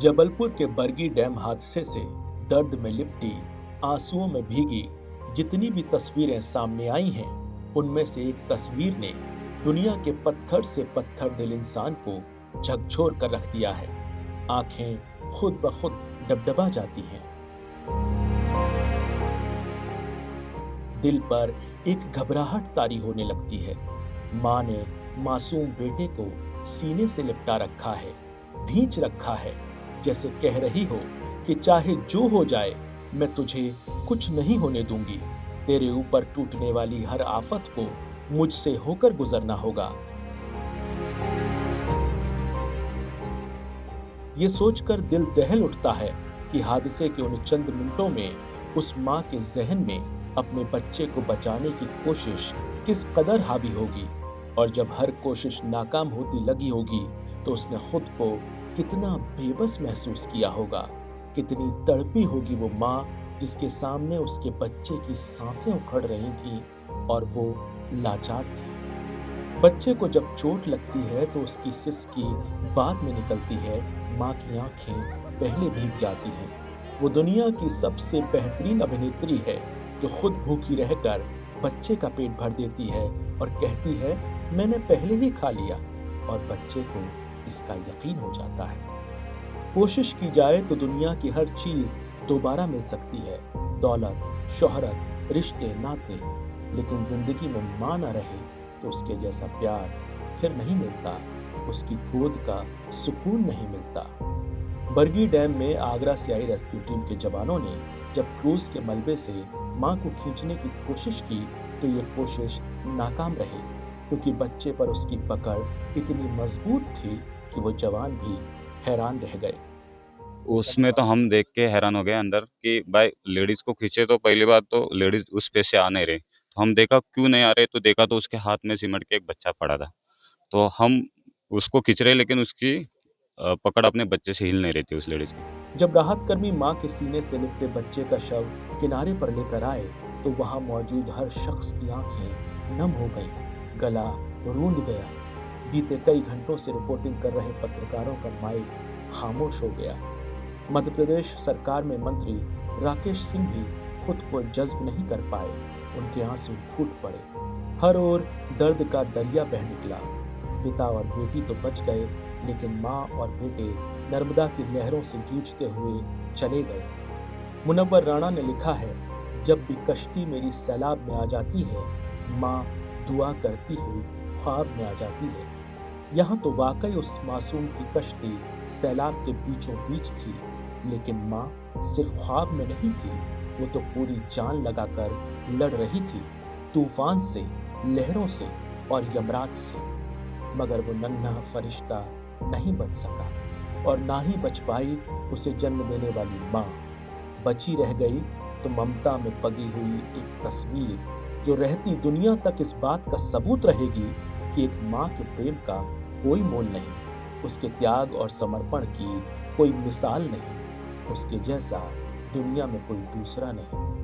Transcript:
जबलपुर के बरगी डैम हादसे से दर्द में लिपटी, आंसुओं में भीगी जितनी भी तस्वीरें सामने आई हैं, उनमें से एक तस्वीर ने दुनिया के पत्थर से पत्थर दिल इंसान को झकझोर कर रख दिया है। आंखें खुद ब खुद डबडबा जाती हैं। दिल पर एक घबराहट तारी होने लगती है। माँ ने मासूम बेटे को सीने से लिपटा रखा है, भींच रखा है, जैसे कह रही हो कि चाहे जो हो जाए मैं तुझे कुछ नहीं होने दूंगी। तेरे ऊपर टूटने वाली हर आफत को मुझसे होकर गुजरना होगा। ये सोचकर दिल दहल उठता है कि हादसे के उन चंद मिनटों में उस माँ के जहन में अपने बच्चे को बचाने की कोशिश किस कदर हावी होगी, और जब हर कोशिश नाकाम होती लगी होगी तो उसने खुद को कितना बेबस महसूस किया होगा। कितनी तड़पी होगी वो माँ जिसके सामने उसके बच्चे की सांसें उखड़ रही थीं और वो लाचार थी। बच्चे को जब चोट लगती है तो उसकी सिसकी बाद में निकलती है। माँ की आंखें पहले भीग जाती हैं। वो दुनिया की सबसे बेहतरीन अभिनेत्री है जो खुद भूखी रहकर बच्चे का पेट भर देती है और कहती है मैंने पहले ही खा लिया, और बच्चे को इसका यकीन हो जाता है। कोशिश की जाए तो दुनिया की हर चीज दोबारा मिल सकती है, दौलत, शोहरत, रिश्ते, नाते, लेकिन जिंदगी में मां न रहे तो उसके जैसा प्यार फिर नहीं मिलता, उसकी गोद का सुकून नहीं मिलता। बरगी डैम में आगरा से आई रेस्क्यू टीम के जवानों ने जब क्रूज के मलबे से मां को खींचने की कोशिश की तो ये कोशिश नाकाम रही, क्योंकि बच्चे पर उसकी पकड़ इतनी मजबूत थी कि वो जवान भी हैरान रह गए। उसमें तो हम देख के हैरान हो गए अंदर कि भाई लेडीज को खींचे, तो पहली बात तो लेडीज उस पे से आ नहीं रही, तो हम देखा क्यों नहीं आ रहे, तो देखा तो उसके हाथ में सिमट के एक बच्चा पड़ा था। तो हम उसको खींच रहे लेकिन उसकी पकड़ अपने बच्चे से हिल नहीं रही थी उस लेडीज की। जब राहत कर्मी मां के सीने से लिपटे बच्चे का शव किनारे पर लेकर आए तो वहां मौजूद हर शख्स की आंखें नम हो गईं, गला रूंध गया। बीते कई घंटों से रिपोर्टिंग कर रहे पत्रकारों का माइक खामोश हो गया। मध्य प्रदेश सरकार में मंत्री राकेश सिंह भी खुद को जज्ब नहीं कर पाए। उनके आंसू फूट पड़े। हर ओर दर्द का दरिया बह निकला। पिता और बेटी तो बच गए, लेकिन माँ और बेटे नर्मदा की लहरों से जूझते हुए चले गए। मुनव्वर राणा ने लिखा है, जब भी कश्ती मेरी सैलाब में आ जाती है, माँ दुआ करती हुई ख्वाब में आ जाती है। यहाँ तो वाकई उस मासूम की कश्ती सैलाब के बीचों बीच थी, लेकिन माँ सिर्फ ख्वाब में नहीं थी, वो तो पूरी जान लगाकर लड़ रही थी, तूफान से, लहरों से और यमराज से। मगर वो नन्हा फरिश्ता नहीं बच सका, और ना ही बच पाई उसे जन्म देने वाली माँ। बची रह गई तो ममता में पगी हुई एक तस्वीर, जो रहती दुनिया तक इस बात का सबूत रहेगी कि एक माँ के प्रेम का कोई मोल नहीं, उसके त्याग और समर्पण की कोई मिसाल नहीं, उसके जैसा दुनिया में कोई दूसरा नहीं।